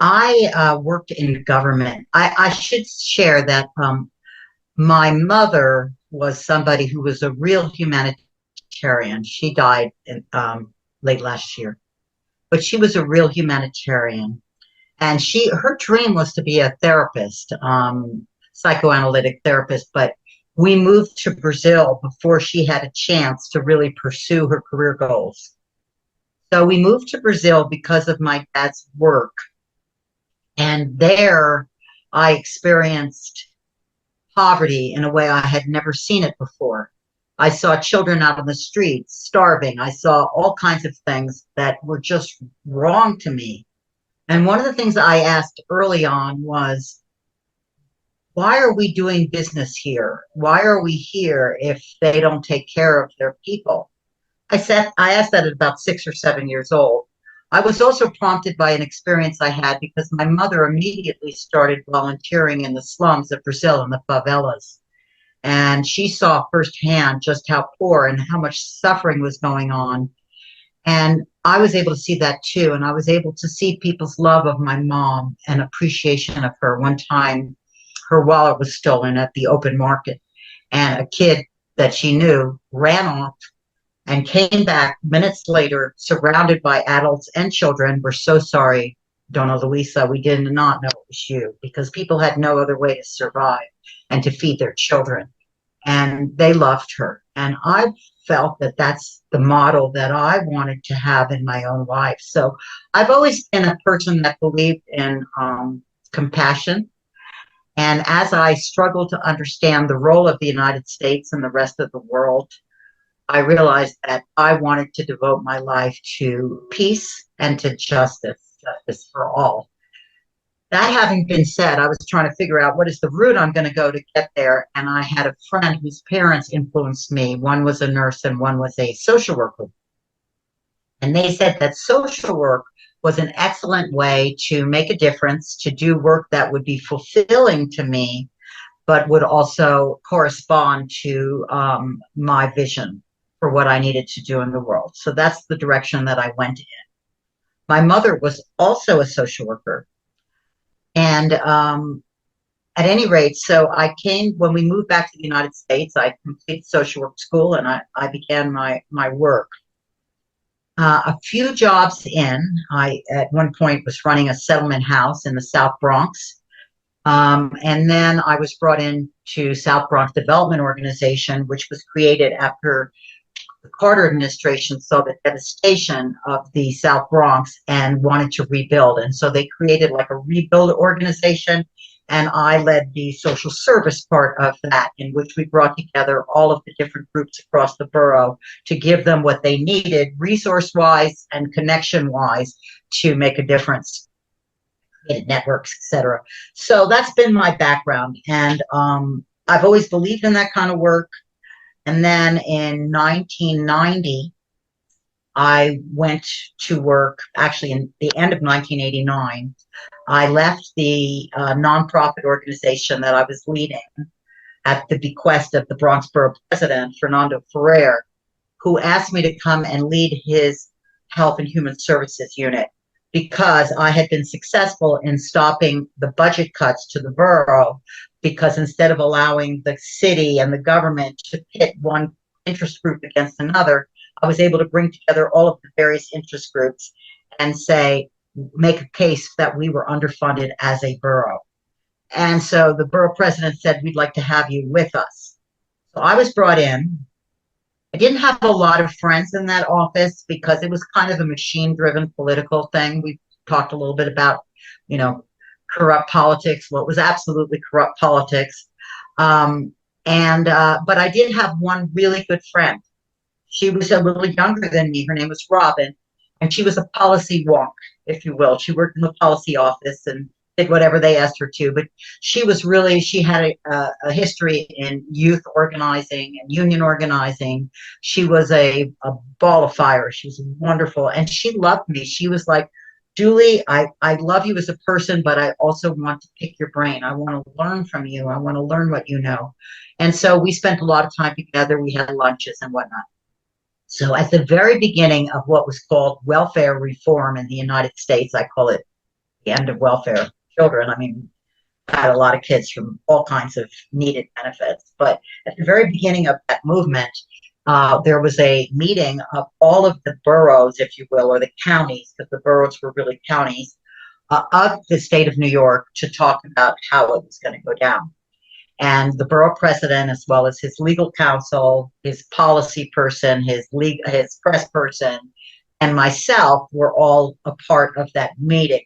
I worked in government. I should share that my mother was somebody who was a real humanitarian. She died late last year, but she was a real humanitarian. And her dream was to be a therapist, psychoanalytic therapist, but we moved to Brazil before she had a chance to really pursue her career goals. So we moved to Brazil because of my dad's work. And there I experienced poverty in a way I had never seen it before. I saw children out on the streets starving. I saw all kinds of things that were just wrong to me. And one of the things I asked early on was, why are we doing business here? Why are we here if they don't take care of their people? I asked that at about 6 or 7 years old. I was also prompted by an experience I had because my mother immediately started volunteering in the slums of Brazil in the favelas. And she saw firsthand just how poor and how much suffering was going on. And I was able to see that too. And I was able to see people's love of my mom and appreciation of her. One time, her wallet was stolen at the open market, and a kid that she knew ran off and came back minutes later, surrounded by adults and children. We're so sorry, Donna Luisa. We did not know it was you, because people had no other way to survive and to feed their children. And they loved her. And I felt that that's the model that I wanted to have in my own life. So I've always been a person that believed in compassion. And as I struggled to understand the role of the United States and the rest of the world, I realized that I wanted to devote my life to peace and to justice for all. That having been said, I was trying to figure out what is the route I'm going to go to get there. And I had a friend whose parents influenced me. One was a nurse and one was a social worker. And they said that social work was an excellent way to make a difference, to do work that would be fulfilling to me, but would also correspond to my vision for what I needed to do in the world. So that's the direction that I went in. My mother was also a social worker. And at any rate, so when we moved back to the United States, I completed social work school and I began my work. A few jobs in, I at one point was running a settlement house in the South Bronx. And then I was brought into South Bronx Development Organization, which was created after the Carter administration saw the devastation of the South Bronx and wanted to rebuild. And so they created like a rebuild organization, and I led the social service part of that, in which we brought together all of the different groups across the borough to give them what they needed, resource-wise and connection-wise, to make a difference, created networks, etc. So that's been my background, and I've always believed in that kind of work. And then in 1990, I went to work, actually in the end of 1989, I left the nonprofit organization that I was leading at the bequest of the Bronx Borough President, Fernando Ferrer, who asked me to come and lead his Health and Human Services unit, because I had been successful in stopping the budget cuts to the borough, because instead of allowing the city and the government to pit one interest group against another, I was able to bring together all of the various interest groups and make a case that we were underfunded as a borough. And so the borough president said, we'd like to have you with us. So I was brought in. I didn't have a lot of friends in that office because it was kind of a machine-driven political thing. We talked a little bit about, corrupt politics. Well, it was absolutely corrupt politics. But I did have one really good friend. She was a little younger than me. Her name was Robin, and she was a policy wonk, if you will. She worked in the policy office and did whatever they asked her to. But she had a history in youth organizing and union organizing. She was a ball of fire. She was wonderful, and she loved me. She was like, Julie, I love you as a person, but I also want to pick your brain. I want to learn from you. I want to learn what you know. And so we spent a lot of time together. We had lunches and whatnot. So at the very beginning of what was called welfare reform in the United States, I call it the end of welfare children. I mean, had a lot of kids from all kinds of needed benefits. But at the very beginning of that movement, there was a meeting of all of the boroughs, if you will, or the counties, because the boroughs were really counties, of the state of New York to talk about how it was going to go down. And the borough president, as well as his legal counsel, his policy person, his press person, and myself were all a part of that meeting.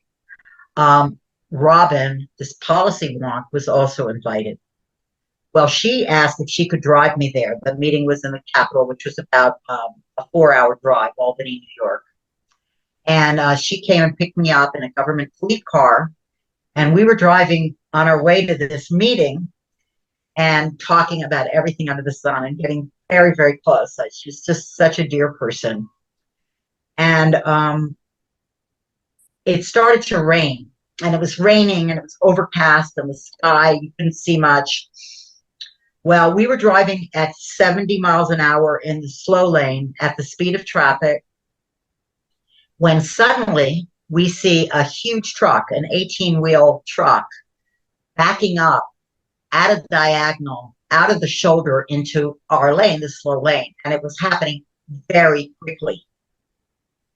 Um, Robin, this policy wonk, was also invited. Well, she asked if she could drive me there. The meeting was in the Capitol, which was about a 4-hour drive, Albany, New York. And she came and picked me up in a government fleet car. And we were driving on our way to this meeting and talking about everything under the sun and getting very, very close. She's just such a dear person. And it started to rain. And it was raining and it was overcast and the sky, you couldn't see much. Well, we were driving at 70 miles an hour in the slow lane at the speed of traffic when suddenly we see a huge truck, an 18-wheel truck, backing up at a diagonal out of the shoulder into our lane, the slow lane. And it was happening very quickly.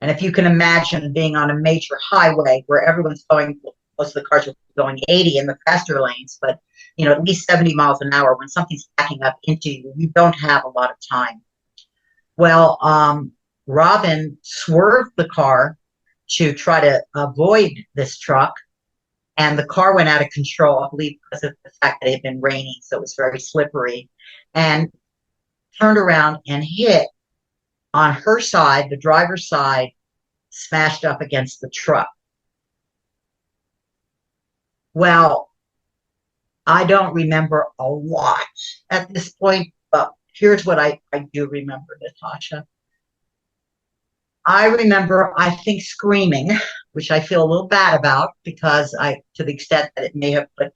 And if you can imagine being on a major highway where everyone's going, most of the cars are going 80 in the faster lanes, but at least 70 miles an hour, when something's backing up into you, you don't have a lot of time. Well, Robin swerved the car to try to avoid this truck, and the car went out of control, I believe, because of the fact that it had been raining, so it was very slippery, and turned around and hit on her side, the driver's side, smashed up against the truck. Well, I don't remember a lot at this point, but here's what I do remember, Natasha. I remember, I think, screaming, which I feel a little bad about because to the extent that it may have, but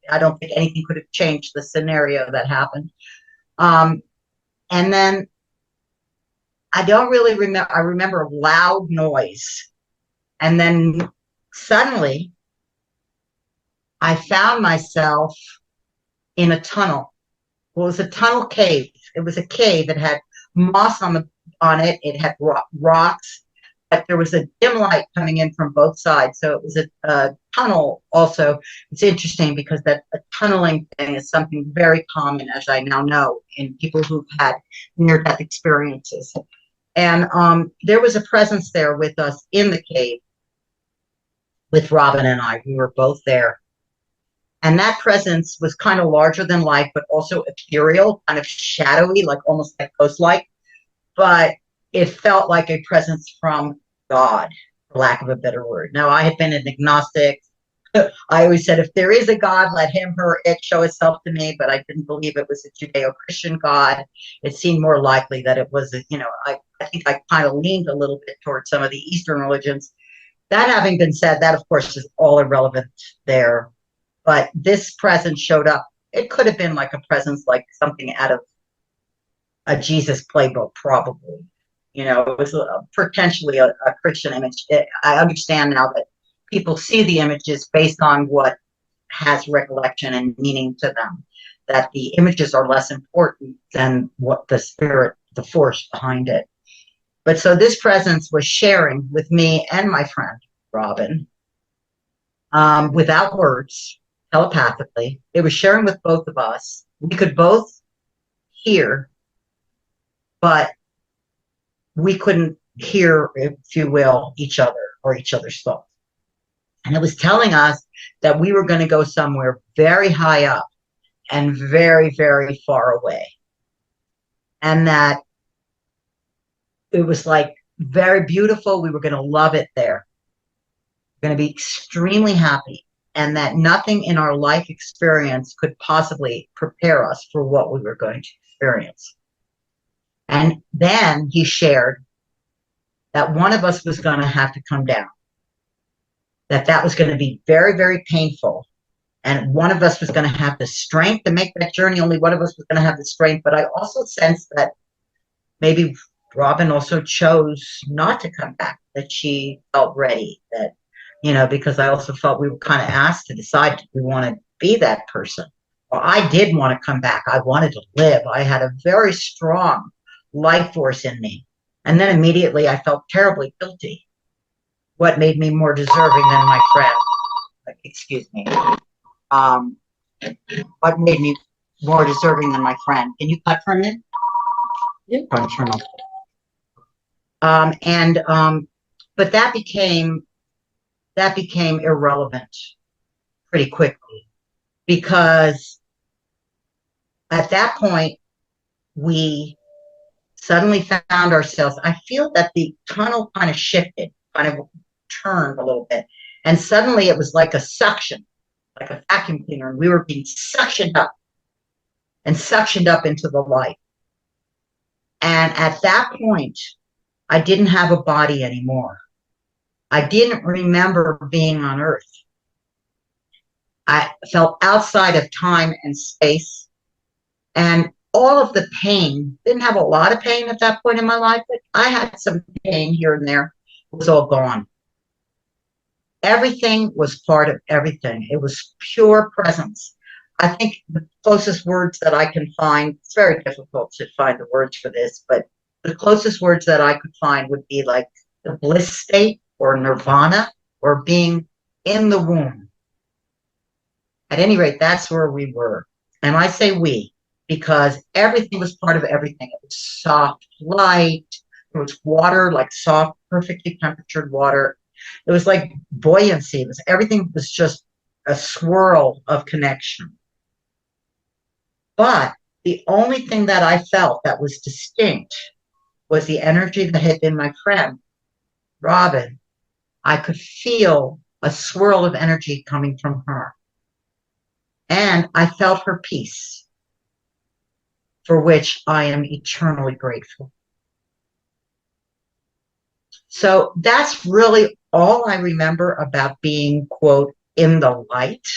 I don't think anything could have changed the scenario that happened. And then I don't really remember. I remember loud noise. And then suddenly I found myself in a tunnel. Well, it was a tunnel cave. It was a cave that had moss on it. It had rocks, but there was a dim light coming in from both sides. So it was a tunnel also. It's interesting because a tunneling thing is something very common, as I now know, in people who've had near-death experiences. And there was a presence there with us in the cave with Robin and I. We were both there. And that presence was kind of larger than life, but also ethereal, kind of shadowy, like almost like ghost-like. But it felt like a presence from God, for lack of a better word. Now, I had been an agnostic. I always said, if there is a God, let him, her, it show itself to me. But I didn't believe it was a Judeo-Christian God. It seemed more likely that it was, I think I kind of leaned a little bit towards some of the Eastern religions. That having been said, that, of course, is all irrelevant there. But this presence showed up. It could have been like a presence, like something out of a Jesus playbook, probably. It was potentially a Christian image. I understand now that people see the images based on what has recollection and meaning to them, that the images are less important than what the spirit, the force behind it. But so this presence was sharing with me and my friend, Robin, without words, telepathically. It was sharing with both of us. We could both hear, but we couldn't hear, if you will, each other or each other's thoughts. And it was telling us that we were going to go somewhere very high up and very, very far away. And that it was like very beautiful. We were going to love it there. We're going to be extremely happy. And that nothing in our life experience could possibly prepare us for what we were going to experience. And then he shared that one of us was going to have to come down, that was going to be very, very painful. And one of us was going to have the strength to make that journey. Only one of us was going to have the strength. But I also sensed that maybe Robin also chose not to come back, that she felt ready, that because I also felt we were kind of asked to decide if we want to be that person. Well, I did want to come back. I wanted to live. I had a very strong life force in me. And then immediately I felt terribly guilty. What made me more deserving than my friend? Excuse me. Um, what made me more deserving than my friend? Can you cut for a minute? Yeah. And but that became irrelevant pretty quickly because at that point we suddenly found ourselves. I feel that the tunnel kind of shifted, kind of turned a little bit, and suddenly it was like a suction, like a vacuum cleaner, and we were being suctioned up into the light. And at that point, I didn't have a body anymore. I didn't remember being on Earth. I felt outside of time and space, and all of the pain, didn't have a lot of pain at that point in my life, but I had some pain here and there, was all gone. Everything was part of everything. It was pure presence. I think the closest words that I can find, it's very difficult to find the words for this, but the closest words that I could find would be like the bliss state or nirvana or being in the womb. At any rate, that's where we were. And I say we because everything was part of everything. It was soft light. There was water, like soft, perfectly temperatured water. It was like buoyancy. Everything was just a swirl of connection. But the only thing that I felt that was distinct was the energy that had been my friend, Robin. I could feel a swirl of energy coming from her. And I felt her peace, for which I am eternally grateful. So that's really all I remember about being, quote, in the light.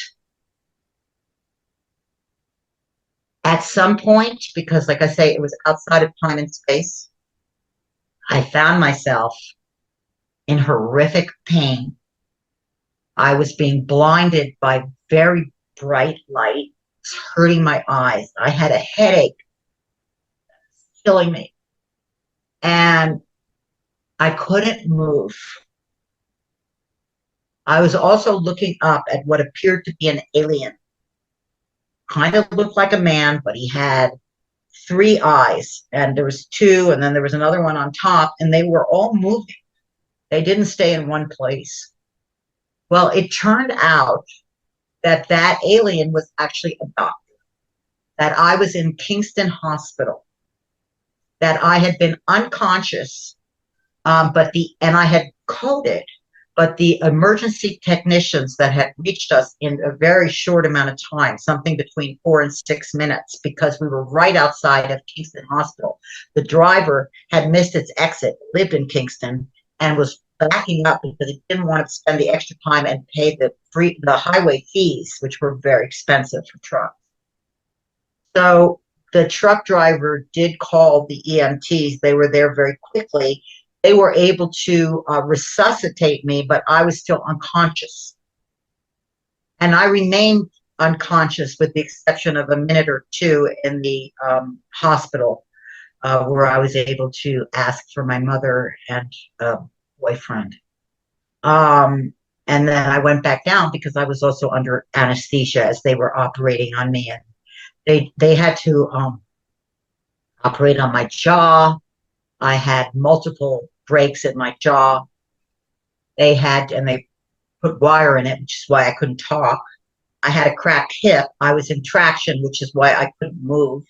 At some point, because like I say, it was outside of time and space, I found myself in horrific pain. I was being blinded by very bright light. It was hurting my eyes. I had a headache, killing me. And I couldn't move. I was also looking up at what appeared to be an alien. Kind of looked like a man, but he had 3 eyes, and there was two, and then there was another one on top, and they were all moving. They didn't stay in one place. Well, it turned out that that alien was actually a doctor, that I was in Kingston Hospital, that I had been unconscious, and I had coded, but the emergency technicians that had reached us in a very short amount of time, something between 4 and 6 minutes, because we were right outside of Kingston Hospital. The driver had missed its exit, lived in Kingston, and was backing up because he didn't want to spend the extra time and pay the highway fees, which were very expensive for trucks. So the truck driver did call the EMTs. They were there very quickly. They were able to resuscitate me, but I was still unconscious. And I remained unconscious with the exception of a minute or two in the hospital where I was able to ask for my mother and boyfriend. And then I went back down because I was also under anesthesia as they were operating on me. And they had to operate on my jaw. I had multiple breaks in my jaw. And they put wire in it, which is why I couldn't talk. I had a cracked hip. I was in traction, which is why I couldn't move.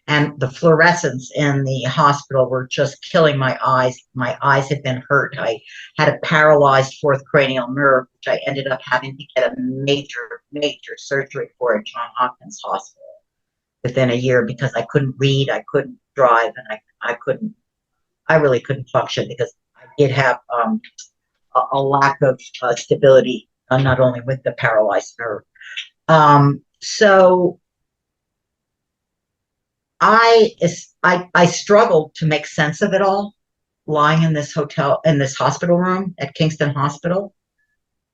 And the fluorescents in the hospital were just killing my eyes. My eyes had been hurt. I had a paralyzed fourth cranial nerve, which I ended up having to get a major, major surgery for at Johns Hopkins Hospital within a year because I couldn't read, I couldn't drive, and I really couldn't function because I did have a lack of stability, not only with the paralyzed nerve. So I struggled to make sense of it all, lying in this hospital room at Kingston Hospital.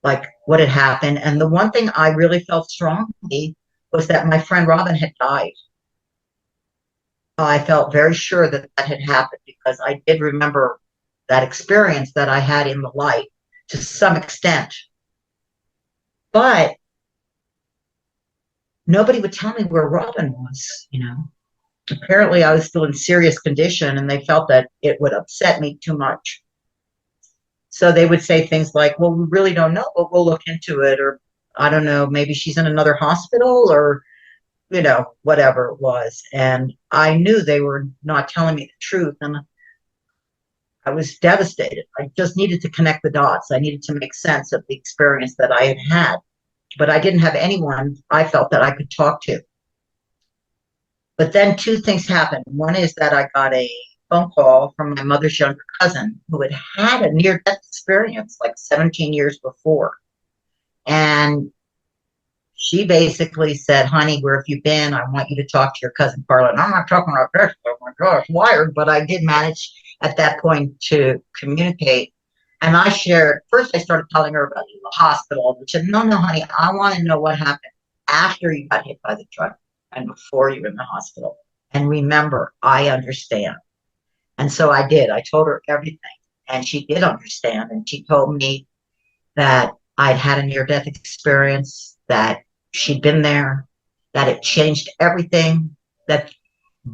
like what had happened. And the one thing I really felt strongly was that my friend Robin had died. I felt very sure that that had happened because I did remember that experience that I had in the light to some extent. But nobody would tell me where Robin was, you know. Apparently, I was still in serious condition, and they felt that it would upset me too much. So they would say things like, well, we really don't know, but we'll look into it. Or I don't know, maybe she's in another hospital or, you know, whatever it was. And I knew they were not telling me the truth. And I was devastated. I just needed to connect the dots. I needed to make sense of the experience that I had had. But I didn't have anyone I felt that I could talk to. But then two things happened. One is that I got a phone call from my mother's younger cousin who had had a near death experience like 17 years before. And she basically said, honey, where have you been? I want you to talk to your cousin Carla. And I'm not talking about this. Oh my gosh, wired. But I did manage at that point to communicate. And I shared, first I started telling her about the hospital. She said, no, no, honey, I want to know what happened after you got hit by the truck and before you were in the hospital. And remember, I understand. And so I did. I told her everything. And she did understand. And she told me that I'd had a near death experience, that she'd been there, that it changed everything, that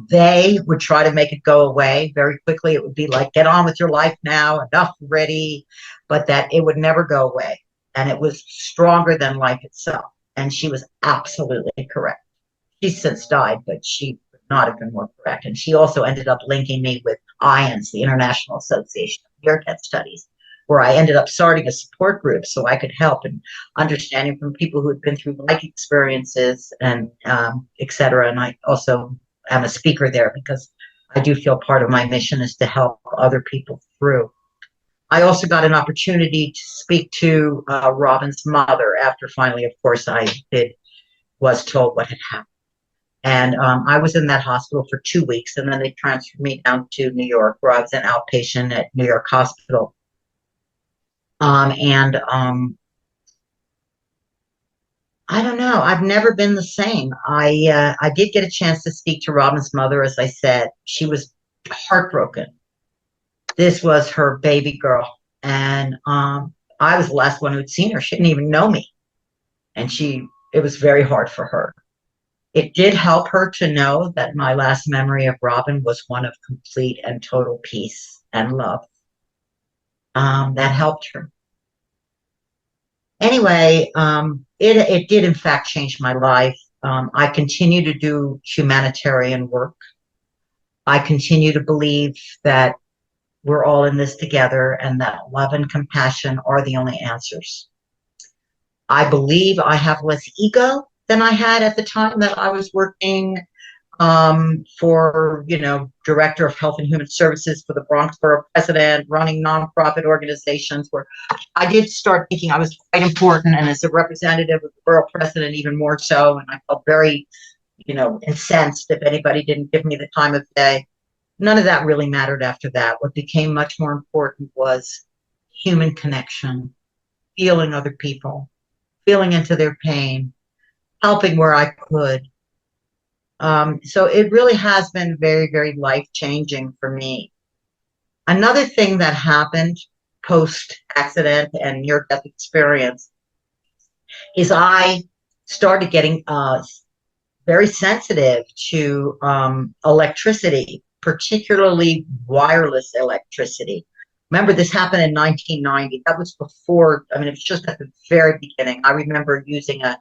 they would try to make it go away very quickly. It would be like, get on with your life now, enough already, but that it would never go away. And it was stronger than life itself. And she was absolutely correct. She's since died, but she would not have been more correct. And she also ended up linking me with IANS, the International Association of Near-Death Studies, where I ended up starting a support group so I could help and understanding from people who had been through like experiences and et cetera. And I also am a speaker there because I do feel part of my mission is to help other people through. I also got an opportunity to speak to Robin's mother after finally, of course, was told what had happened. And I was in that hospital for 2 weeks, and then they transferred me down to New York, where I was an outpatient at New York Hospital. And I don't know. I've never been the same. I did get a chance to speak to Robin's mother, as I said. She was heartbroken. This was her baby girl, and I was the last one who'd seen her. She didn't even know me, and it was very hard for her. It did help her to know that my last memory of Robin was one of complete and total peace and love. That helped her. Anyway, it did in fact change my life. I continue to do humanitarian work. I continue to believe that we're all in this together and that love and compassion are the only answers. I believe I have less ego than I had at the time that I was working for, Director of Health and Human Services for the Bronx Borough President, running nonprofit organizations where I did start thinking I was quite important, and as a representative of the Borough President, even more so. And I felt very, incensed if anybody didn't give me the time of day. None of that really mattered after that. What became much more important was human connection, feeling other people, feeling into their pain, helping where I could. So it really has been very, very life-changing for me. Another thing that happened post-accident and near-death experience is I started getting very sensitive to electricity, particularly wireless electricity. Remember, this happened in 1990. That was before, it was just at the very beginning. I remember using an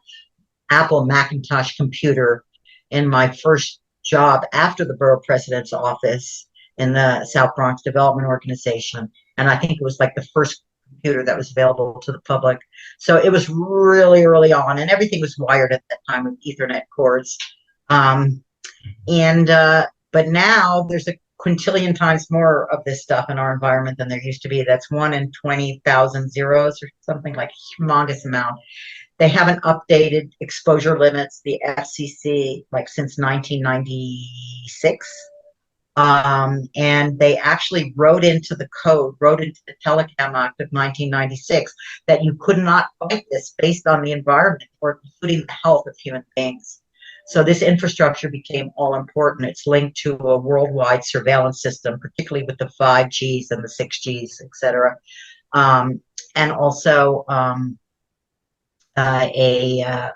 Apple Macintosh computer in my first job after the borough president's office in the South Bronx Development Organization. And I think it was like the first computer that was available to the public. So it was really early on, and everything was wired at that time with Ethernet cords. But now there's a quintillion times more of this stuff in our environment than there used to be. That's 1 in 20,000 zeros or something, like a humongous amount. They haven't updated exposure limits, the FCC, like since 1996. And they actually wrote into the code, wrote into the Telecom Act of 1996 that you could not fight this based on the environment or including the health of human beings. So this infrastructure became all important. It's linked to a worldwide surveillance system, particularly with the 5Gs and the 6Gs, et cetera. Um, and also a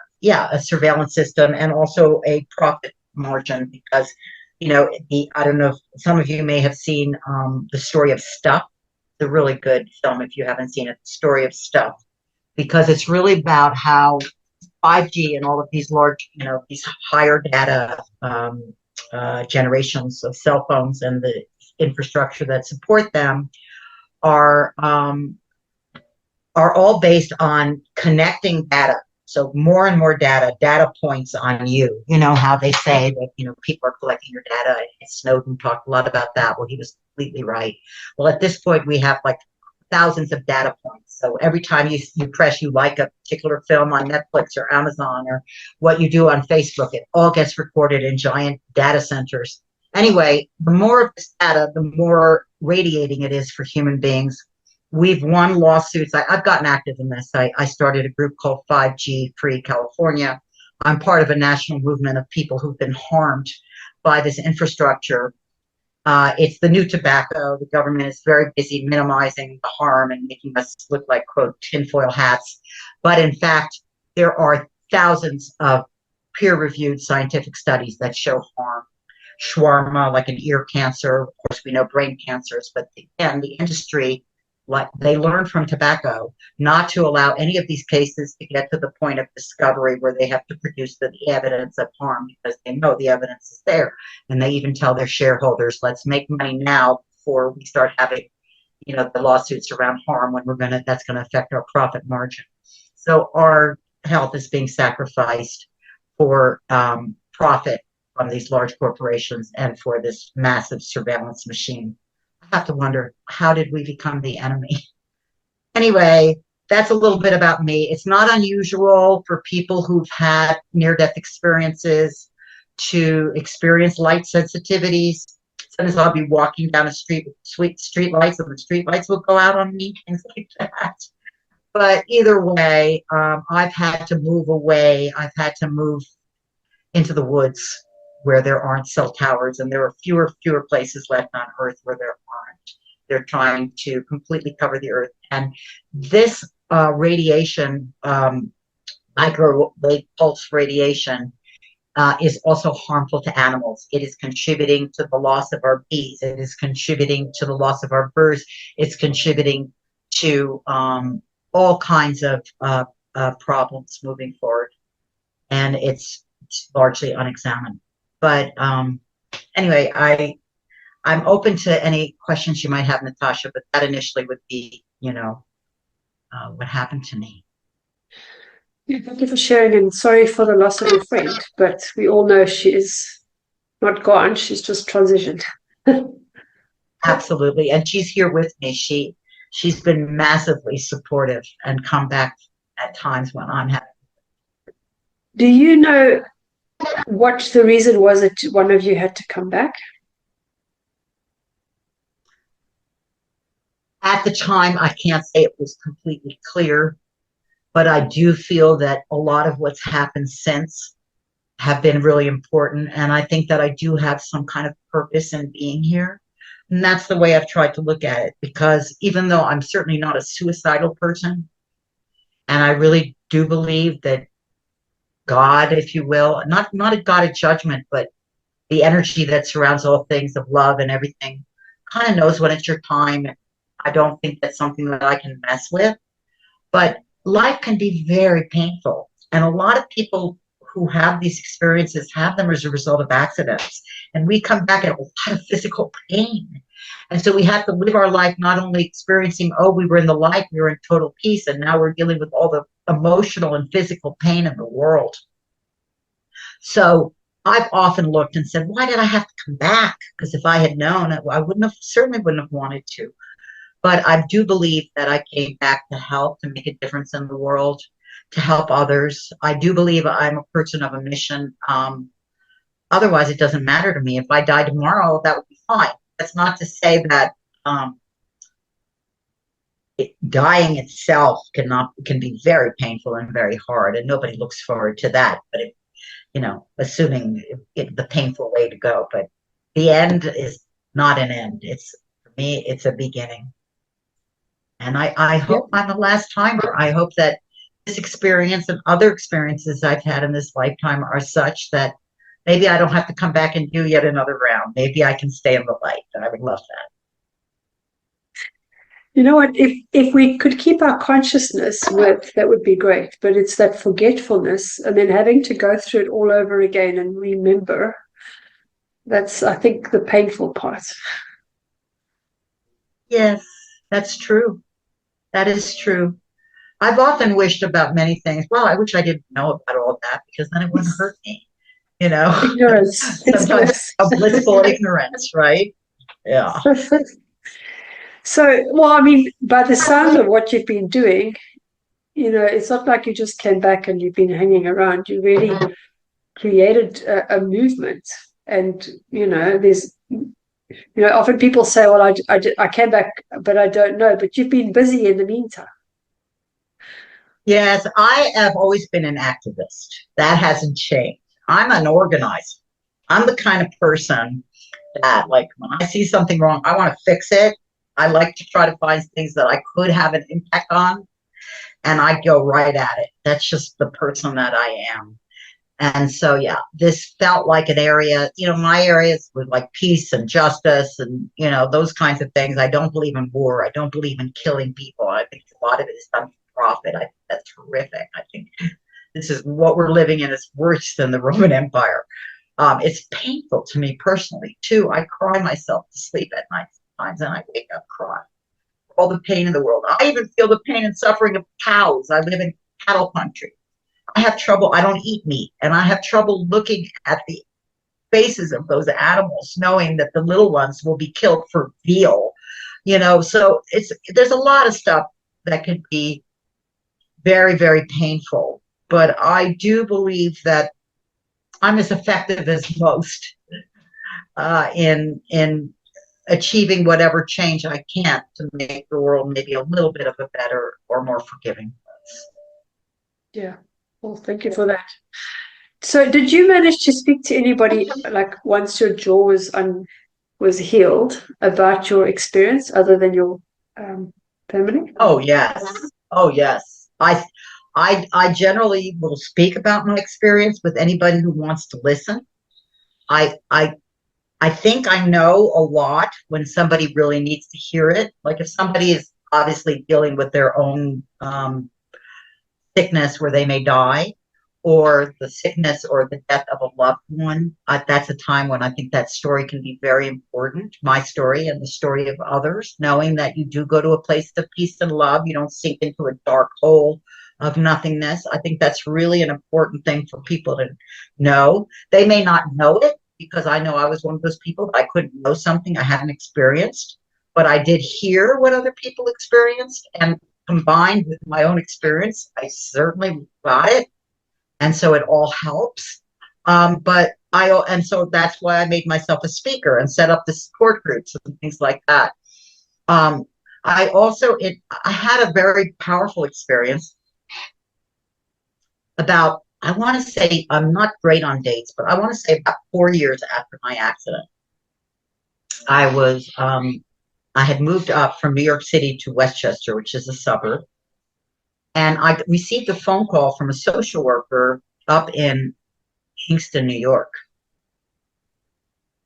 surveillance system and also a profit margin because I don't know if some of you may have seen the story of Stuff. It's a really good film if you haven't seen it. The story of Stuff, because it's really about how 5G and all of these large, these higher data generations of cell phones and the infrastructure that support them are um, are all based on connecting data. So more and more data points on you. You know how they say that, people are collecting your data. Snowden talked a lot about that. Well, he was completely right. Well, at this point, we have like thousands of data points. So every time you like a particular film on Netflix or Amazon or what you do on Facebook, it all gets recorded in giant data centers. Anyway, the more of this data, the more radiating it is for human beings. We've won lawsuits. I've gotten active in this. I started a group called 5G Free California. I'm part of a national movement of people who've been harmed by this infrastructure. It's the new tobacco. The government is very busy minimizing the harm and making us look like, quote, tinfoil hats. But in fact, there are thousands of peer-reviewed scientific studies that show harm. Shawarma, like an ear cancer. Of course, we know brain cancers, but again, the industry, like they learned from tobacco not to allow any of these cases to get to the point of discovery where they have to produce the evidence of harm because they know the evidence is there. And they even tell their shareholders, let's make money now before we start having, the lawsuits around harm when that's going to affect our profit margin. So our health is being sacrificed for profit from these large corporations and for this massive surveillance machine. I have to wonder, how did we become the enemy? Anyway, that's a little bit about me. It's not unusual for people who've had near-death experiences to experience light sensitivities. Sometimes I'll be walking down a street with street lights, and the street lights will go out on me, things like that. But either way, I've had to move away. I've had to move into the woods where there aren't cell towers, and there are fewer places left on Earth where there aren't. They're trying to completely cover the Earth. And this radiation, microwave pulse radiation, is also harmful to animals. It is contributing to the loss of our bees. It is contributing to the loss of our birds. It's contributing to all kinds of problems moving forward. And it's largely unexamined. But anyway, I'm open to any questions you might have, Natasha, but that initially would be, what happened to me. Yeah, thank you for sharing, and sorry for the loss of your friend, but we all know she is not gone, she's just transitioned. Absolutely. And she's here with me. She's been massively supportive and come back at times when I'm having. Do you know what the reason was that one of you had to come back? At the time, I can't say it was completely clear, but I do feel that a lot of what's happened since have been really important. And I think that I do have some kind of purpose in being here. And that's the way I've tried to look at it, because even though I'm certainly not a suicidal person, and I really do believe that God, if you will, not a God of judgment, but the energy that surrounds all things of love and everything, kind of knows when it's your time. I don't think that's something that I can mess with. But life can be very painful. And a lot of people who have these experiences have them as a result of accidents. And we come back in a lot of physical pain. And so we have to live our life not only experiencing, oh, we were in the light, we were in total peace, and now we're dealing with all the emotional and physical pain in the world. So I've often looked and said, why did I have to come back? Because if I had known, I certainly wouldn't have wanted to. But I do believe that I came back to help, to make a difference in the world, to help others. I do believe I'm a person of a mission. Otherwise, it doesn't matter to me. If I die tomorrow, that would be fine. That's not to say that dying itself can be very painful and very hard, and nobody looks forward to that. But assuming the painful way to go, but the end is not an end. It's for me, it's a beginning. And I Yep. hope I'm the last timer. I hope that this experience and other experiences I've had in this lifetime are such that maybe I don't have to come back and do yet another round. Maybe I can stay in the light. And I would love that. You know what? If we could keep our consciousness with, that would be great. But it's that forgetfulness and then having to go through it all over again and remember. That's, I think, the painful part. Yes, that's true. That is true. I've often wished about many things. Well, I wish I didn't know about all that because then it wouldn't hurt me, you know. Ignorance. It's Sometimes bliss. a blissful ignorance, right? Yeah. So, well, I mean, by the sound of what you've been doing, it's not like you just came back and you've been hanging around. You really created a movement. And, often people say, well, I came back, but I don't know. But you've been busy in the meantime. Yes, I have always been an activist. That hasn't changed. I'm an organizer. I'm the kind of person that, like, when I see something wrong, I want to fix it. I like to try to find things that I could have an impact on, and I go right at it. That's just the person that I am. And so, yeah, this felt like an area, my areas were like peace and justice and, those kinds of things. I don't believe in war. I don't believe in killing people. I think a lot of it is done for profit. I think that's horrific. I think this is what we're living in is worse than the Roman Empire. It's painful to me personally, too. I cry myself to sleep at night sometimes, and I wake up crying. All the pain in the world. I even feel the pain and suffering of cows. I live in cattle country. I have trouble. I don't eat meat, and I have trouble looking at the faces of those animals, knowing that the little ones will be killed for veal. So there's a lot of stuff that can be very, very painful. But I do believe that I'm as effective as most in achieving whatever change I can to make the world maybe a little bit of a better or more forgiving place. Yeah. Well, thank you for that. So, did you manage to speak to anybody like once your jaw was healed about your experience, other than your family? Oh yes, oh yes. I generally will speak about my experience with anybody who wants to listen. I I I think I know a lot when somebody really needs to hear it. Like if somebody is obviously dealing with their own sickness where they may die, or the sickness or the death of a loved one, that's a time when I think that story can be very important. My story and the story of others, knowing that you do go to a place of peace and love. You don't sink into a dark hole of nothingness. I think that's really an important thing for people to know. They may not know it because I know I was one of those people that I couldn't know something I hadn't experienced, but I did hear what other people experienced, and combined with my own experience, I certainly got it, and so it all helps. And so that's why I made myself a speaker and set up the support groups and things like that. Um, I had a very powerful experience about, I want to say, I'm not great on dates, but I want to say about 4 years after my accident. I was, I had moved up from New York City to Westchester, which is a suburb. And I received a phone call from a social worker up in Kingston, New York,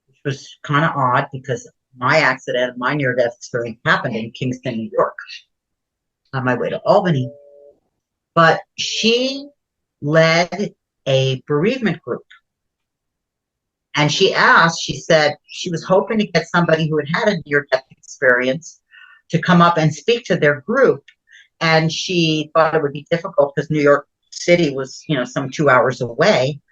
which was kind of odd because my accident, my near-death experience happened in Kingston, New York, on my way to Albany. But she led a bereavement group. And she said she was hoping to get somebody who had had a near-death experience to come up and speak to their group. And she thought it would be difficult because New York City was, some 2 hours away.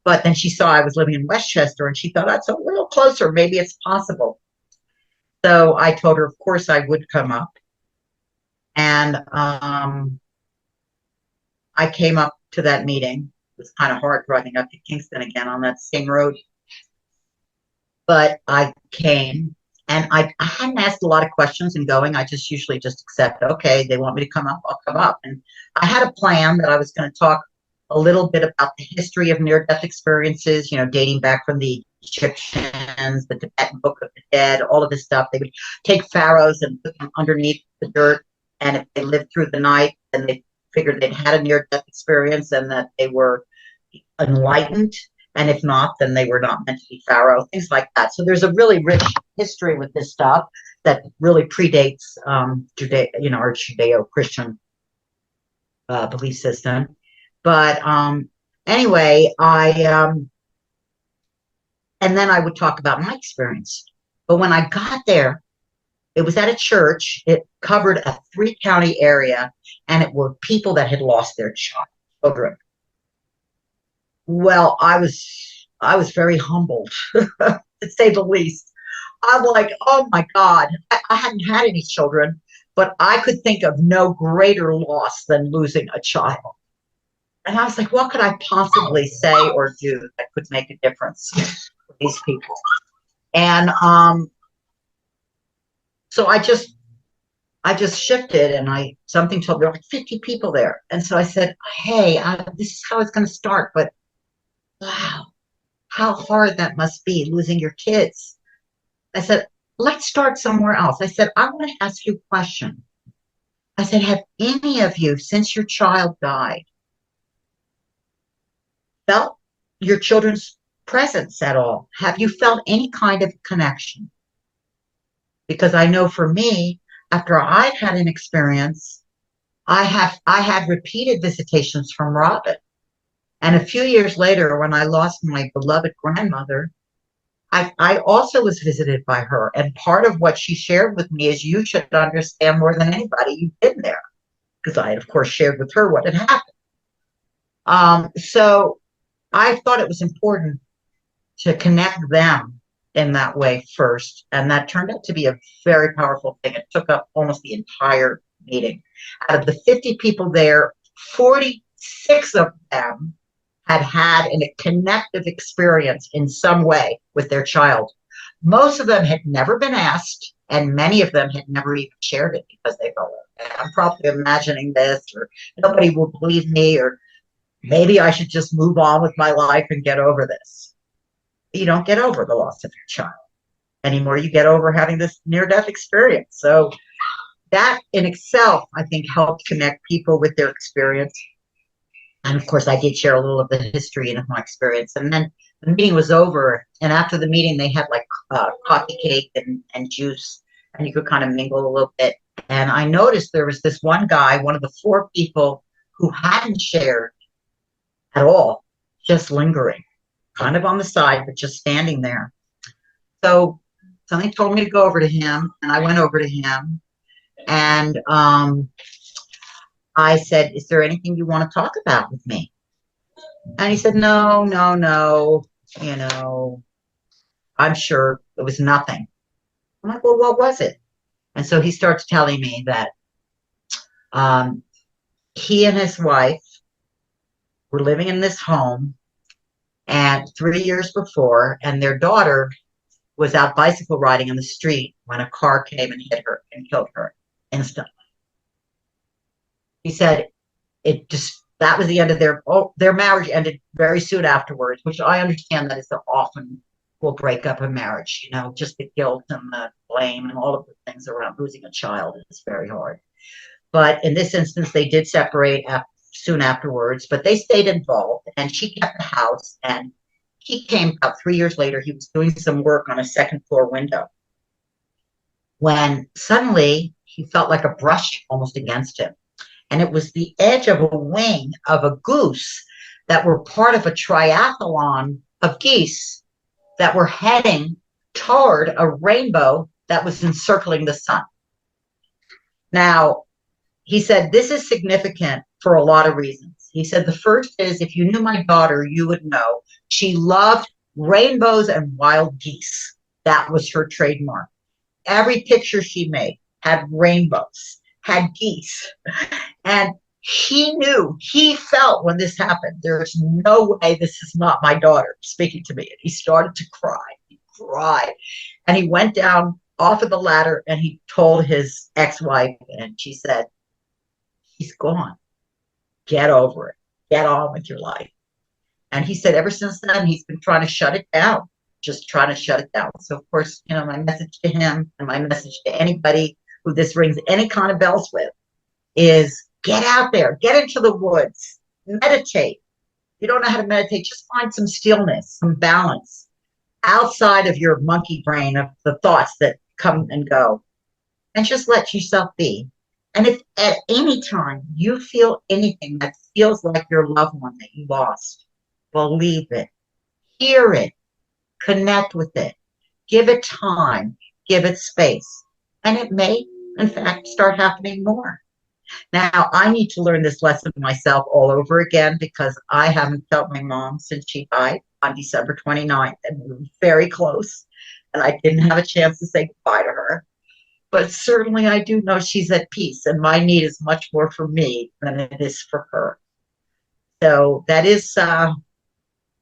But then she saw I was living in Westchester and she thought that's a little closer. Maybe it's possible. So I told her, of course, I would come up. And I came up to that meeting was kind of hard driving up to Kingston again on that same road. But I came, and I hadn't asked a lot of questions in going. I just usually just accept, okay, they want me to come up, I'll come up. And I had a plan that I was going to talk a little bit about the history of near-death experiences, dating back from the Egyptians, the Tibetan Book of the Dead, all of this stuff. They would take pharaohs and put them underneath the dirt, and if they lived through the night, then they figured they'd had a near-death experience and that they were enlightened. And if not, then they were not meant to be pharaoh, things like that. So there's a really rich history with this stuff that really predates our Judeo-Christian belief system. But anyway, and then I would talk about my experience. But when I got there, it was at a church. It covered a 3-county area, and it were people that had lost their children. Well, I was very humbled, to say the least. I'm like, oh my God, I hadn't had any children, but I could think of no greater loss than losing a child. And I was like, what could I possibly say or do that could make a difference for these people? And so I just shifted, and something told me there were like 50 people there. And so I said, hey, this is how it's going to start, but wow, how hard that must be, losing your kids. I said, let's start somewhere else. I said, I want to ask you a question. I said, have any of you, since your child died, felt your children's presence at all? Have you felt any kind of connection? Because I know for me, after I'd had an experience, I had repeated visitations from Robin. And a few years later, when I lost my beloved grandmother, I also was visited by her. And part of what she shared with me is, you should understand more than anybody, you've been there. Because I had, of course, shared with her what had happened. So I thought it was important to connect them in that way first. And that turned out to be a very powerful thing. It took up almost the entire meeting. Out of the 50 people there, 46 of them had a connective experience in some way with their child. Most of them had never been asked, and many of them had never even shared it because they felt, I'm probably imagining this, or nobody will believe me, or maybe I should just move on with my life and get over this. You don't get over the loss of your child anymore. You get over having this near-death experience. So that in itself, I think, helped connect people with their experience. And of course, I did share a little of the history and of my experience. And then the meeting was over. And after the meeting, they had like coffee cake and juice, and you could kind of mingle a little bit. And I noticed there was this one guy, one of the 4 people who hadn't shared at all, just lingering, kind of on the side, but just standing there. So something told me to go over to him, and I went over to him. And I said, is there anything you want to talk about with me? And he said, no, I'm sure it was nothing. I'm like, well, what was it? And so he starts telling me that he and his wife were living in this home, and 3 years before, and their daughter was out bicycle riding in the street when a car came and hit her and killed her instantly. He said that was the end of their marriage. Ended very soon afterwards, which I understand that is often will break up a marriage, just the guilt and the blame and all of the things around losing a child is very hard. But in this instance, they did separate soon afterwards, but they stayed involved, and she kept the house. And he came about 3 years later. He was doing some work on a second floor window when suddenly he felt like a brush almost against him. And it was the edge of a wing of a goose that were part of a triathlon of geese that were heading toward a rainbow that was encircling the sun. Now, he said, this is significant for a lot of reasons. He said, the first is, if you knew my daughter, you would know she loved rainbows and wild geese. That was her trademark. Every picture she made had rainbows, had geese. And He knew, he felt when this happened, there's no way this is not my daughter speaking to me. And he started to cry. He cried. And he went down off of the ladder and he told his ex-wife, and she said, he's gone. Get over it. Get on with your life. And he said, ever since then, he's been trying to shut it down, just trying to shut it down. So, of course, my message to him and my message to anybody who this rings any kind of bells with is get out there, get into the woods, meditate. If you don't know how to meditate, just find some stillness, some balance outside of your monkey brain of the thoughts that come and go, and just let yourself be. And if at any time you feel anything that feels like your loved one that you lost, believe it, hear it, connect with it, give it time, give it space, and it may, in fact, start happening more. Now, I need to learn this lesson myself all over again because I haven't felt my mom since she died on December 29th, and we were very close, and I didn't have a chance to say goodbye to her. But certainly I do know she's at peace, and my need is much more for me than it is for her. So that is, and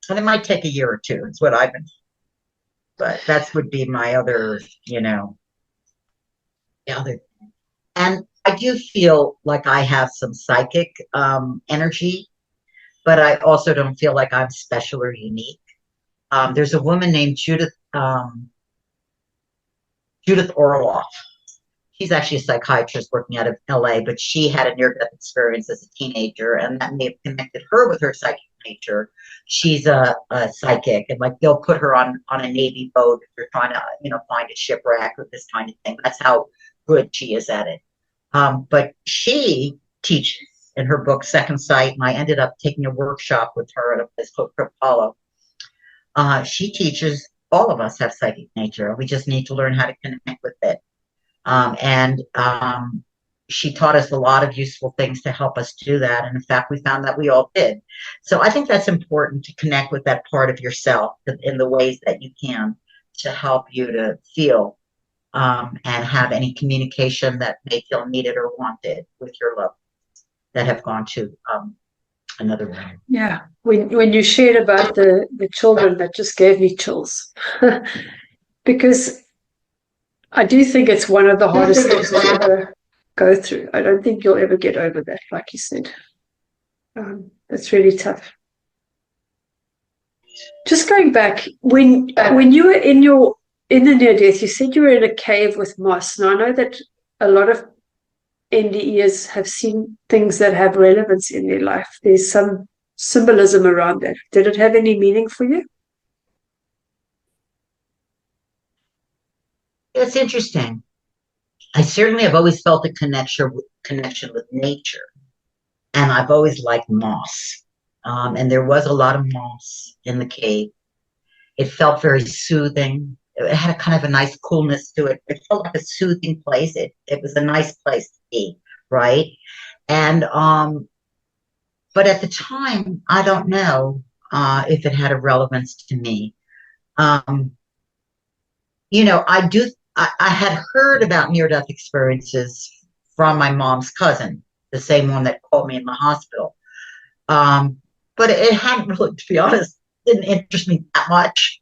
it might take a year or two, is what I've been, but that would be my other, the other. And I do feel like I have some psychic energy, but I also don't feel like I'm special or unique. There's a woman named Judith Orloff. She's actually a psychiatrist working out of LA, but she had a near-death experience as a teenager, and that may have connected her with her psychic nature. She's a psychic, and like they'll put her on a Navy boat if they're trying to, find a shipwreck or this kind of thing. That's how good she is at it. But she teaches in her book Second Sight, and I ended up taking a workshop with her at a place called Crypt Hollow. She teaches all of us have psychic nature. We just need to learn how to connect with it. And she taught us a lot of useful things to help us do that. And in fact, we found that we all did. So I think that's important to connect with that part of yourself in the ways that you can to help you to feel and have any communication that may feel needed or wanted with your loved ones that have gone to another room. Yeah. When you shared about the children, that just gave me chills. Because I do think it's one of the hardest things to ever go through. I don't think you'll ever get over that, like you said. It's really tough. Just going back, when you were in the near death, you said you were in a cave with moss. Now I know that a lot of NDEs have seen things that have relevance in their life. There's some symbolism around that. Did it have any meaning for you? It's interesting. I certainly have always felt a connection with nature, and I've always liked moss. And there was a lot of moss in the cave. It felt very soothing. It had a kind of a nice coolness to it. It felt like a soothing place. It was a nice place to be, right? And but at the time, I don't know if it had a relevance to me. I had heard about near-death experiences from my mom's cousin, the same one that called me in the hospital. But it hadn't really, to be honest, didn't interest me that much.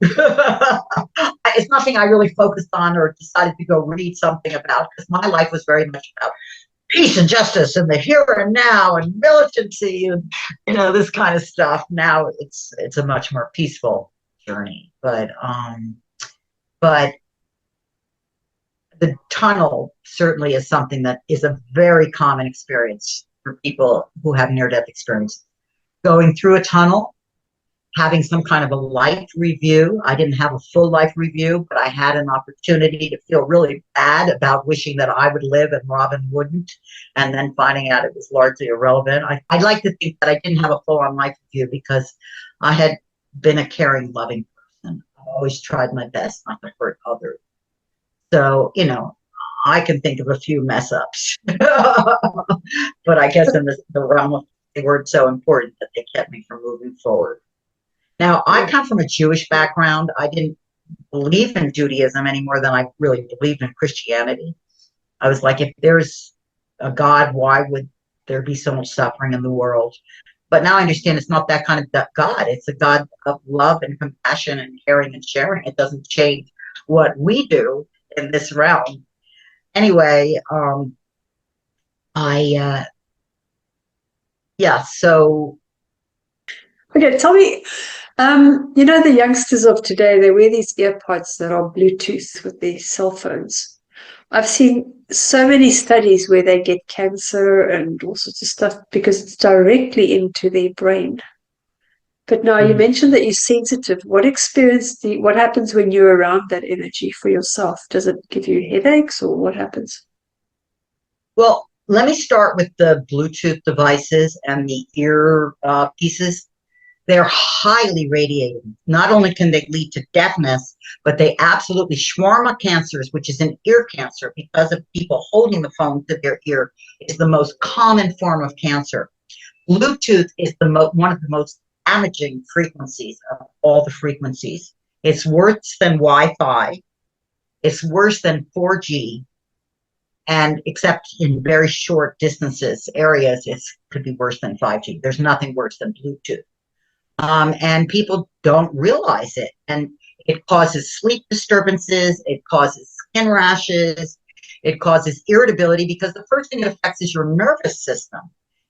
It's nothing I really focused on or decided to go read something about, because my life was very much about peace and justice and the here and now and militancy and this kind of stuff. Now it's a much more peaceful journey, but the tunnel certainly is something that is a very common experience for people who have near-death experience. Going through a tunnel, having some kind of a life review. I didn't have a full life review, but I had an opportunity to feel really bad about wishing that I would live and Robin wouldn't, and then finding out it was largely irrelevant. I'd like to think that I didn't have a full-on life review because I had been a caring, loving person. I always tried my best not to hurt others. So, I can think of a few mess ups, but I guess in the realm of, they weren't so important that they kept me from moving forward. Now, I come from a Jewish background. I didn't believe in Judaism any more than I really believed in Christianity. I was like, if there's a God, why would there'd be so much suffering in the world. But now I understand it's not that kind of God. It's a God of love and compassion and caring and sharing. It doesn't change what we do in this realm. Anyway, I yeah. So Okay, tell me, the youngsters of today, they wear these earpods that are Bluetooth with their cell phones. I've seen so many studies where they get cancer and all sorts of stuff because it's directly into their brain. But now you mentioned that you're sensitive. What happens when you're around that energy for yourself? Does it give you headaches or what happens? well, let me start with the Bluetooth devices and the ear pieces. They're highly radiated. Not only can they lead to deafness, but they absolutely shawarma cancers, which is an ear cancer because of people holding the phone to their ear, is the most common form of cancer. Bluetooth is one of the most damaging frequencies of all the frequencies. It's worse than Wi-Fi. It's worse than 4G, and except in very short distances, areas, it could be worse than 5G. There's nothing worse than Bluetooth. And people don't realize it. And it causes sleep disturbances, it causes skin rashes, it causes irritability because the first thing it affects is your nervous system.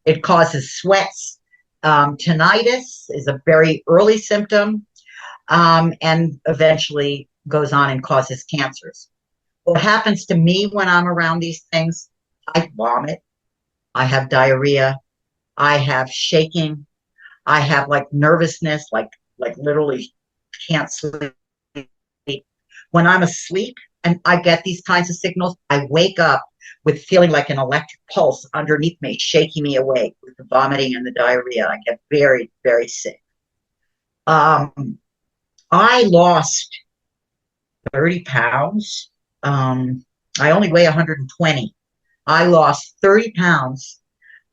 It causes sweats. Tinnitus is a very early symptom, and eventually goes on and causes cancers. What happens to me when I'm around these things? I vomit, I have diarrhea, I have shaking, I have like nervousness, like literally can't sleep. When I'm asleep and I get these kinds of signals, I wake up with feeling like an electric pulse underneath me, shaking me awake with the vomiting and the diarrhea. I get very, very sick. Um, I lost 30 pounds. I only weigh 120. I lost 30 pounds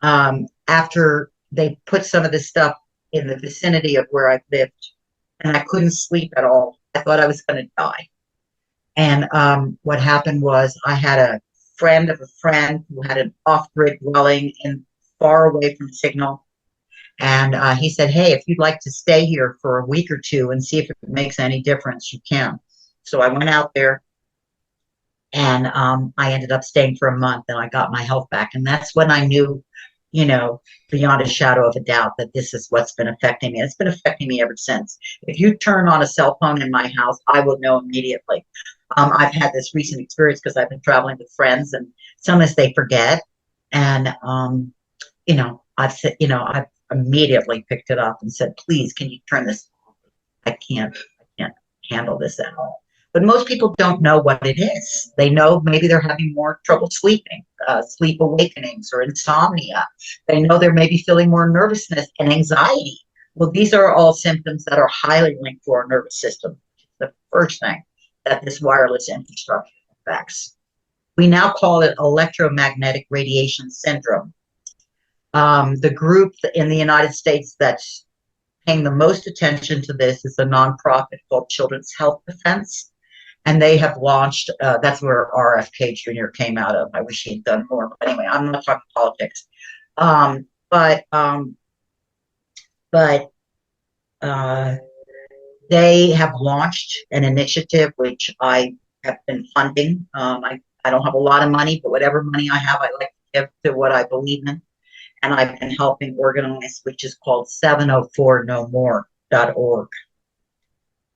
after they put some of this stuff in the vicinity of where I lived, and I couldn't sleep at all. I thought I was going to die. And what happened was I had a friend of a friend who had an off-grid dwelling in far away from signal. And he said, hey, if you'd like to stay here for a week or two and see if it makes any difference, you can. So I went out there, and I ended up staying for a month, and I got my health back. And that's when I knew, beyond a shadow of a doubt, that this is what's been affecting me. It's been affecting me ever since. If you turn on a cell phone in my house, I will know immediately. I've had this recent experience because I've been traveling with friends, and sometimes they forget. And, I've said, I've immediately picked it up and said, please, can you turn this off? I can't handle this at all. But most people don't know what it is. They know maybe they're having more trouble sleeping, sleep awakenings or insomnia. They know they're maybe feeling more nervousness and anxiety. Well, these are all symptoms that are highly linked to our nervous system. The first thing that this wireless infrastructure affects. We now call it electromagnetic radiation syndrome. The group in the United States that's paying the most attention to this is a nonprofit called Children's Health Defense. And they have launched, that's where RFK Jr. came out of. I wish he'd done more. But anyway, I'm not talking politics. But they have launched an initiative which I have been funding. I don't have a lot of money, but whatever money I have, I like to give to what I believe in. And I've been helping organize, which is called 704nomore.org.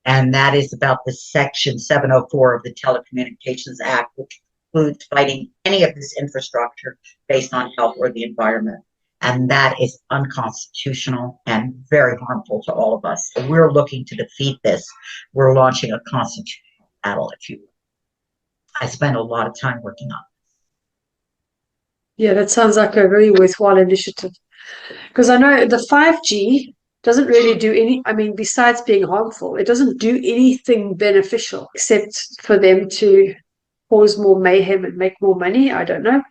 And that is about the Section 704 of the Telecommunications Act, which includes fighting any of this infrastructure based on health or the environment. And that is unconstitutional and very harmful to all of us. So we're looking to defeat this. We're launching a constitutional battle, if you will. I spend a lot of time working on it. Yeah, that sounds like a very worthwhile initiative. Because I know the 5G doesn't really do besides being harmful, it doesn't do anything beneficial except for them to cause more mayhem and make more money. I don't know.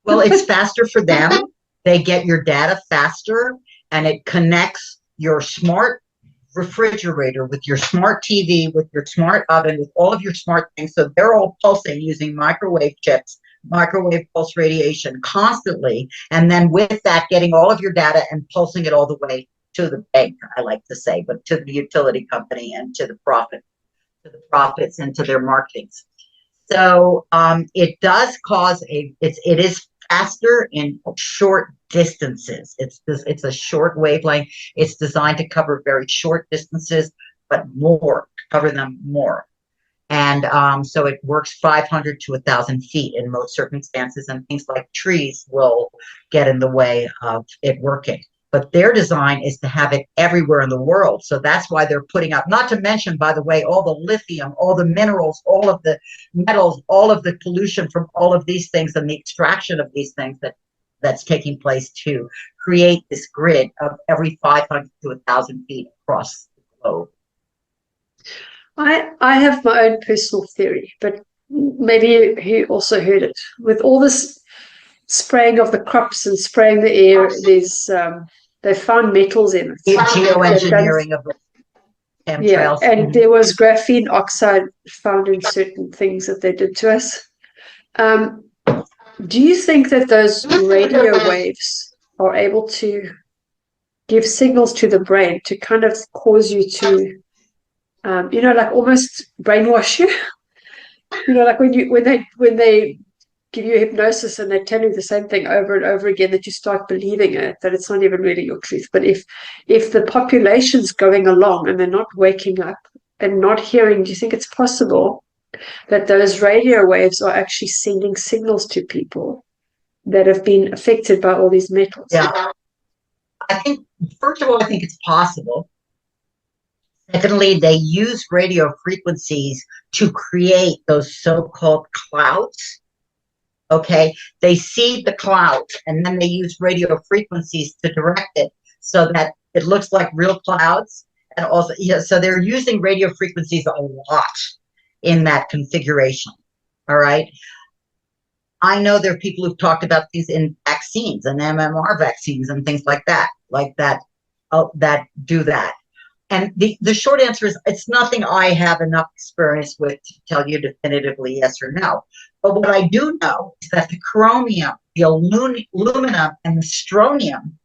Well, it's faster for them. They get your data faster, and it connects your smart refrigerator with your smart TV, with your smart oven, with all of your smart things. So they're all pulsing using microwave chips microwave pulse radiation constantly, and then with that, getting all of your data and pulsing it all the way to the bank, I like to say, but to the utility company and to the profits and to their marketings. So it does cause it is faster in short distances. It's a short wavelength. It's designed to cover very short distances, but cover them more. And so it works 500 to 1,000 feet in most circumstances, and things like trees will get in the way of it working. But their design is to have it everywhere in the world. So that's why they're putting out, not to mention, by the way, all the lithium, all the minerals, all of the metals, all of the pollution from all of these things and the extraction of these things that's taking place to create this grid of every 500 to 1,000 feet across the globe. I have my own personal theory, but maybe you also heard it. With all this spraying of the crops and spraying the air, they found metals in it. Geoengineering of the chemtrails. Yeah, and there was graphene oxide found in certain things that they did to us. Do you think that those radio waves are able to give signals to the brain to kind of cause you to, like almost brainwash you? Like when they give you hypnosis and they tell you the same thing over and over again, that you start believing it, that it's not even really your truth. But if the population's going along and they're not waking up and not hearing, do you think it's possible that those radio waves are actually sending signals to people that have been affected by all these metals? Yeah. I think, first of all, I think it's possible. Secondly, they use radio frequencies to create those so-called clouds. Okay, they see the clouds and then they use radio frequencies to direct it so that it looks like real clouds. And also, so they're using radio frequencies a lot in that configuration. All right. I know there are people who've talked about these in vaccines and MMR vaccines and things like that do that. And the short answer is it's nothing I have enough experience with to tell you definitively yes or no. But what I do know is that the chromium, the aluminum, and the strontium,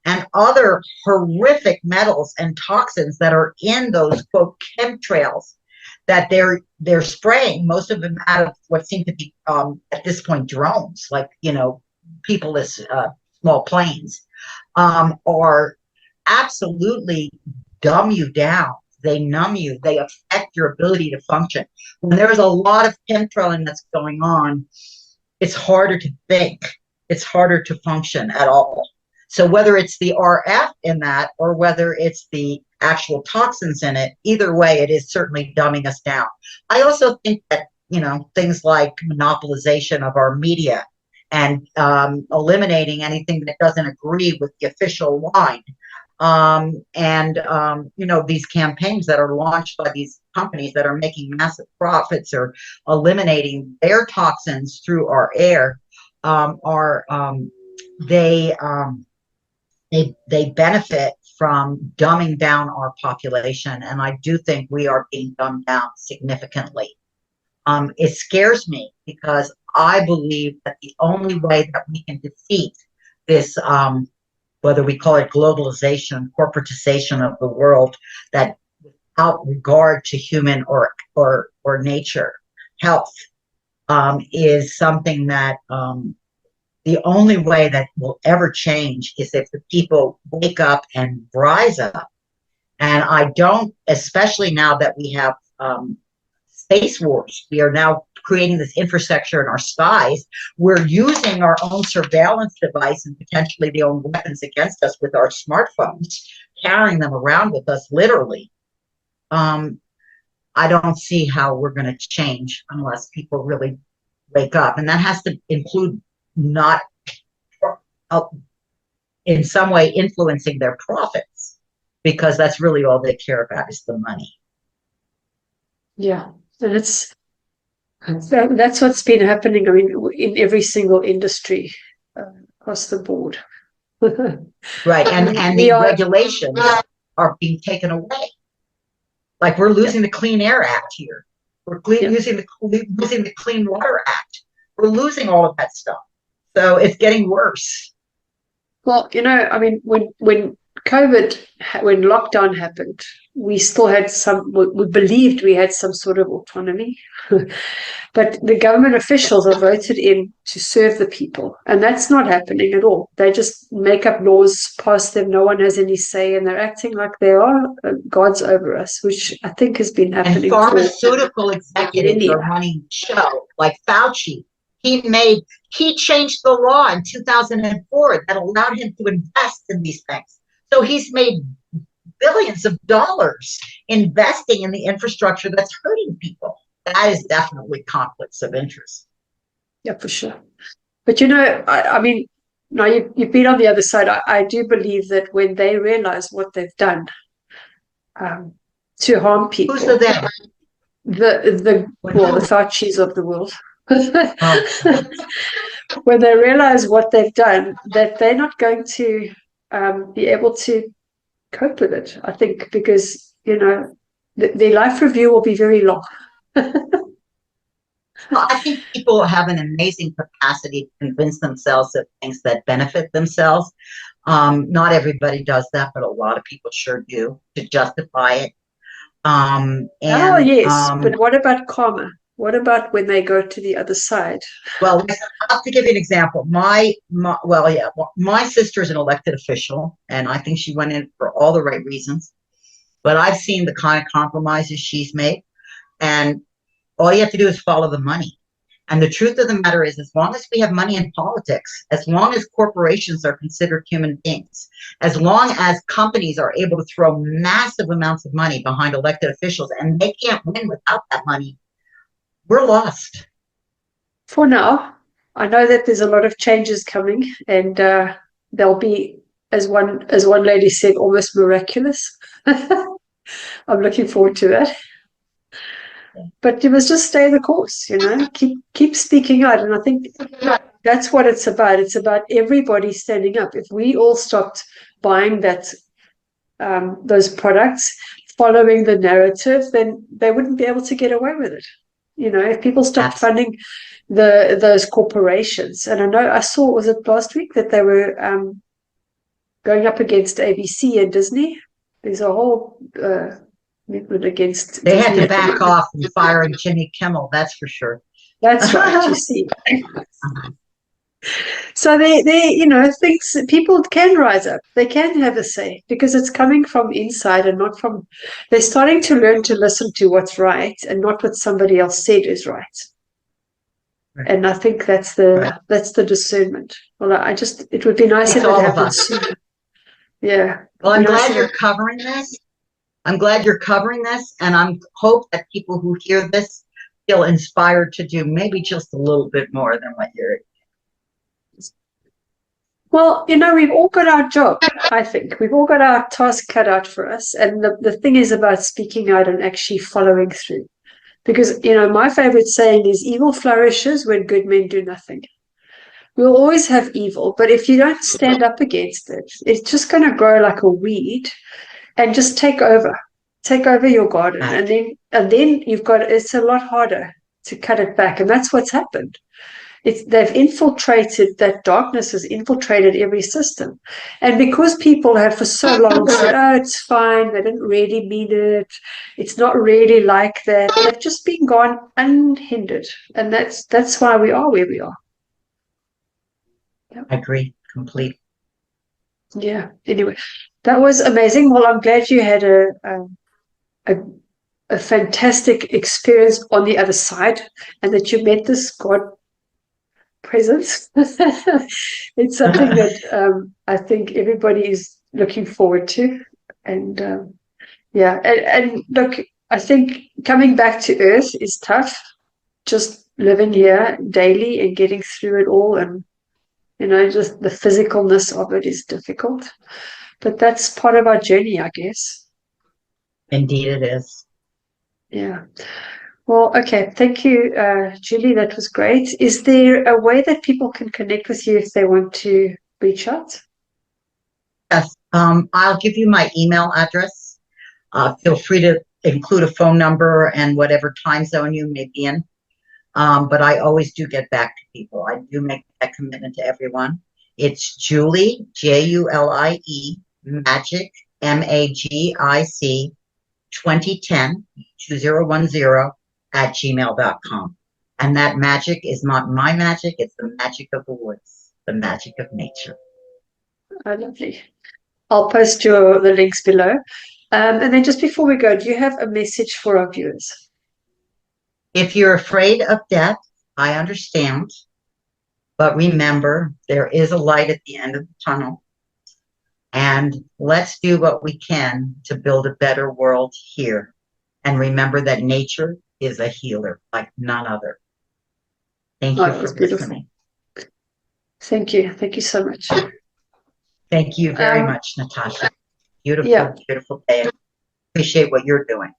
and other horrific metals and toxins that are in those, quote, chemtrails that they're spraying, most of them out of what seem to be, at this point, drones, like, people-less small planes, are absolutely dumb you down. They numb you. They affect your ability to function. When there's a lot of chemtrailing that's going on, it's harder to think. It's harder to function at all. So whether it's the RF in that or whether it's the actual toxins in it, either way, it is certainly dumbing us down. I also think that, things like monopolization of our media and eliminating anything that doesn't agree with the official line, these campaigns that are launched by these companies that are making massive profits or eliminating their toxins through our air, they benefit from dumbing down our population, and I do think we are being dumbed down significantly. It scares me because I believe that the only way that we can defeat this, whether we call it globalization, corporatization of the world, that without regard to human or nature, health, is something that the only way that will ever change is if the people wake up and rise up. And I don't, especially now that we have space wars, we are now creating this infrastructure in our skies. We're using our own surveillance device and potentially the own weapons against us with our smartphones, carrying them around with us literally. I don't see how we're going to change unless people really wake up. And that has to include not in some way influencing their profits, because that's really all they care about is the money. Yeah, and that's what's been happening. I mean, in every single industry across the board. Right, and the regulations are being taken away. Like we're losing the Clean Air Act here. We're losing the Clean Water Act. We're losing all of that stuff. So it's getting worse. Well, I mean, when when lockdown happened, we still had we believed we had some sort of autonomy. But the government officials are voted in to serve the people, and that's not happening at all. They just make up laws, pass them, no one has any say, and they're acting like they are gods over us, which I think has been And happening pharmaceutical executives millennia. are running the show, like Fauci. He changed the law in 2004 that allowed him to invest in these things. So he's made billions of dollars investing in the infrastructure that's hurting people. That is definitely conflicts of interest. Yeah, for sure. But I mean, now you've been on the other side. I do believe that when they realize what they've done to harm people, Who's the they? The Faucis of the world. Oh. When they realize what they've done, that they're not going to be able to cope with it. I think because their life review will be very long. Well, I think people have an amazing capacity to convince themselves of things that benefit themselves. Not everybody does that, but a lot of people sure do to justify it. Yes, but what about karma? What about when they go to the other side? Well, I have to give you an example. My sister is an elected official, and I think she went in for all the right reasons. But I've seen the kind of compromises she's made, and all you have to do is follow the money. And the truth of the matter is, as long as we have money in politics, as long as corporations are considered human beings, as long as companies are able to throw massive amounts of money behind elected officials and they can't win without that money, we're lost. For now, I know that there's a lot of changes coming, and they'll be, as one lady said, almost miraculous. I'm looking forward to that. But you must just stay the course, keep speaking out. And I think that's what it's about. It's about everybody standing up. If we all stopped buying those products, following the narrative, then they wouldn't be able to get away with it. If people stopped funding those corporations, and I saw, was it last week, that they were going up against ABC and Disney. There's a whole movement against. They had to back off from firing Jimmy Kimmel. That's for sure. That's right. You see. So they things, people can rise up. They can have a say because it's coming from inside and not from. They're starting to learn to listen to what's right and not what somebody else said is right. And I think that's the discernment. Well, it would be nice if it happened sooner. Yeah. Well, I'm glad you're covering this. I'm glad you're covering this, and I hope that people who hear this feel inspired to do maybe just a little bit more than what you're. Well, we've all got our job, I think. We've all got our task cut out for us. And the thing is about speaking out and actually following through. Because, my favorite saying is evil flourishes when good men do nothing. We'll always have evil, but if you don't stand up against it, it's just going to grow like a weed and just take over your garden. And then it's a lot harder to cut it back. And that's what's happened. They've infiltrated, that darkness has infiltrated every system. And because people have for so long said, oh, it's fine, they didn't really mean it, it's not really like that, they've just been gone unhindered. And that's why we are where we are. Yep. I agree completely. Yeah. Anyway, that was amazing. Well, I'm glad you had a fantastic experience on the other side and that you met this God presence. It's something that I think everybody is looking forward to. And and look, I think coming back to Earth is tough. Just living here daily and getting through it all, and just the physicalness of it is difficult. But that's part of our journey, I guess. Indeed it is. Yeah. Well, okay. Thank you, Julie. That was great. Is there a way that people can connect with you if they want to reach out? Yes. I'll give you my email address. Feel free to include a phone number and whatever time zone you may be in. But I always do get back to people. I do make that commitment to everyone. It's Julie, Julie, Magic, Magic, 2010, 2010 at gmail.com. And that magic is not my magic, it's the magic of the woods, the magic of nature. Oh, lovely. I'll post the links below. And then just before we go, do you have a message for our viewers? If you're afraid of death, I understand. But remember, there is a light at the end of the tunnel. And let's do what we can to build a better world here. And remember that nature is a healer like none other. Thank you for listening. Thank you. Thank you so much. Thank you very much, Natasha. Beautiful, Yeah. beautiful day. I appreciate what you're doing.